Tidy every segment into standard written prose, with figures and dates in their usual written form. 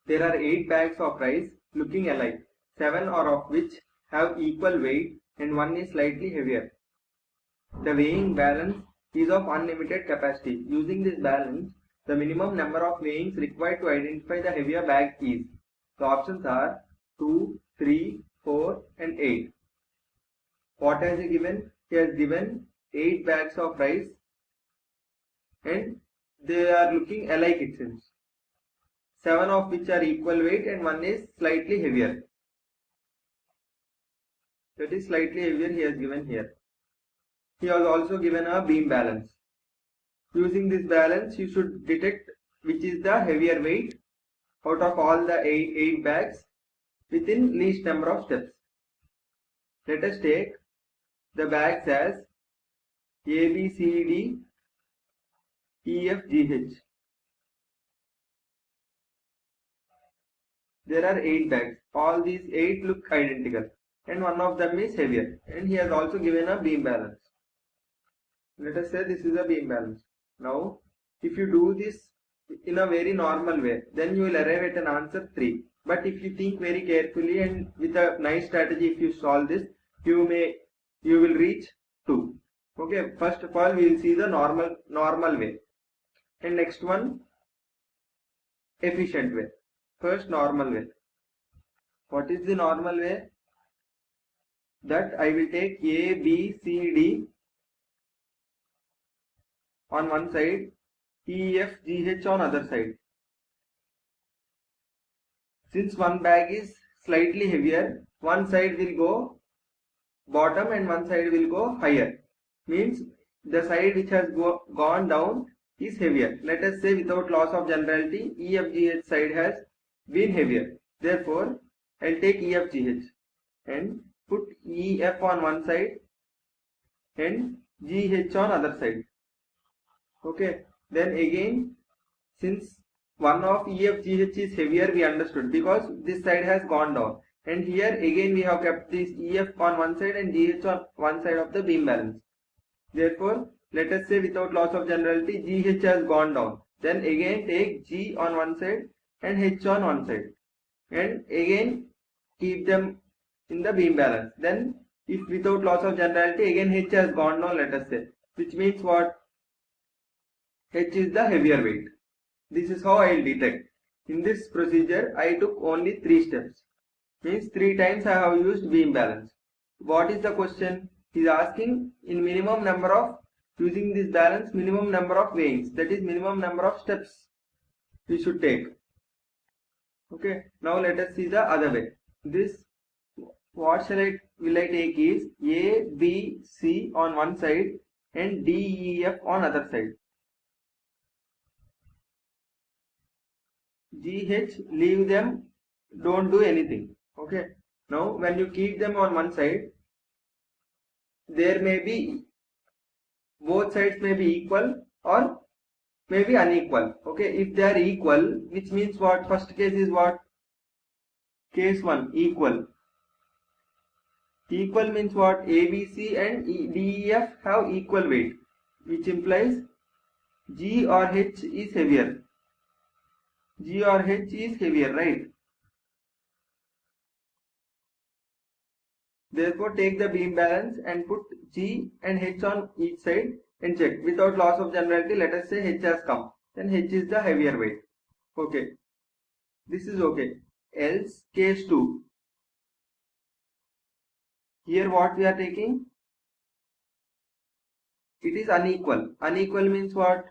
There are 8 bags of rice looking alike, 7 are of which have equal weight and one is slightly heavier. The weighing balance is of unlimited capacity. Using this balance, the minimum number of weighings required to identify the heavier bag is. The options are 2, 3, 4 and 8. What has he given? He has given 8 bags of rice and they are looking alike, it seems. 7 of which are equal weight and one is slightly heavier. That is slightly heavier he has given here. He has also given a beam balance. Using this balance, you should detect which is the heavier weight out of all the 8 bags within least number of steps. Let us take the bags as A, B, C, D, E, F, G, H. There are 8 bags. All these 8 look identical and one of them is heavier, and he has also given a beam balance. Let us say this is a beam balance. Now if you do this in a very normal way, then you will arrive at an answer 3. But if you think very carefully and with a nice strategy, if you solve this, you will reach 2. Okay, first of all we will see the normal way, and next one efficient way. First, normal way. What is the normal way? That I will take A, B, C, D on one side, E, F, G, H on other side. Since one bag is slightly heavier, one side will go bottom and one side will go higher. Means the side which has gone down is heavier. Let us say without loss of generality, E, F, G, H side has been heavier. Therefore, I will take E, F, G, H and put E, F on one side and G, H on other side. Okay, then again, since one of E, F, G, H is heavier, we understood because this side has gone down, and here again we have kept this E, F on one side and G, H on one side of the beam balance. Therefore, let us say without loss of generality, G, H has gone down. Then again take G on one side and H on one side, and again keep them in the beam balance. Then if without loss of generality, again H has gone down, let us say, which means what? H is the heavier weight. This is how I will detect. In this procedure, I took only 3 steps. Means 3 times I have used beam balance. What is the question? He is asking in minimum number of, using this balance, minimum number of weighings. That is minimum number of steps we should take. Okay. Now let us see the other way. This, what will I take is A, B, C on one side and D, E, F on other side. G, H, leave them, don't do anything. Okay. Now when you keep them on one side, there may be, both sides may be equal or may be unequal. Okay. If they are equal, which means what? First case is what? Case 1, equal. Equal means what? A, B, C and D, E, F have equal weight, which implies G or H is heavier. G or H is heavier, right? Therefore, take the beam balance and put G and H on each side and check. Without loss of generality, let us say H has come. Then H is the heavier weight. Okay. This is okay. Else, case 2. Here what we are taking? It is unequal. Unequal means what?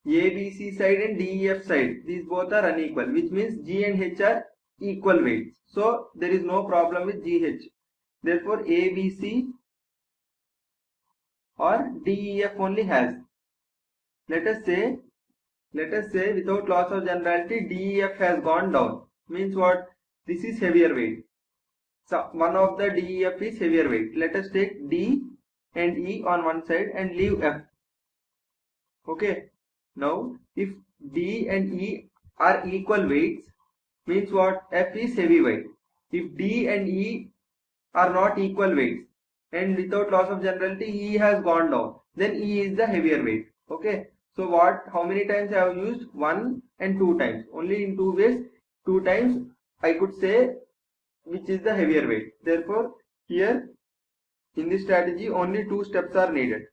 A, B, C side and D, E, F side. These both are unequal, which means G and H are equal weights. So there is no problem with G, H. Therefore, A, B, C or D, E, F only has. Let us say without loss of generality, D, E, F has gone down. Means what? This is heavier weight. So one of the D, E, F is heavier weight. Let us take D and E on one side and leave F. Okay. Now if D and E are equal weights, means what? F is heavy weight. If D and E are not equal weights and without loss of generality E has gone down, then E is the heavier weight. Okay. So how many times I have used? 1 and 2 times. Only in 2 ways, 2 times I could say which is the heavier weight. Therefore, here in this strategy only 2 steps are needed.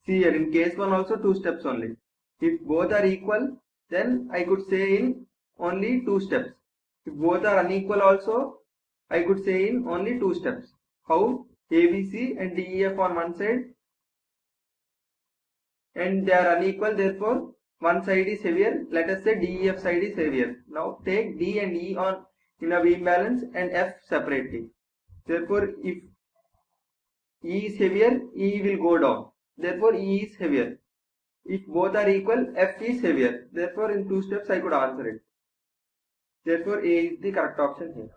See here in case 1 also 2 steps only. If both are equal, then I could say in only 2 steps. If both are unequal also, I could say in only 2 steps. How? ABC and DEF on one side, and they are unequal, therefore one side is heavier. Let us say DEF side is heavier. Now take D and E on in a beam balance and F separately. Therefore if E is heavier, E will go down. Therefore E is heavier. If both are equal, F is heavier. Therefore in 2 steps I could answer it. Therefore A is the correct option here.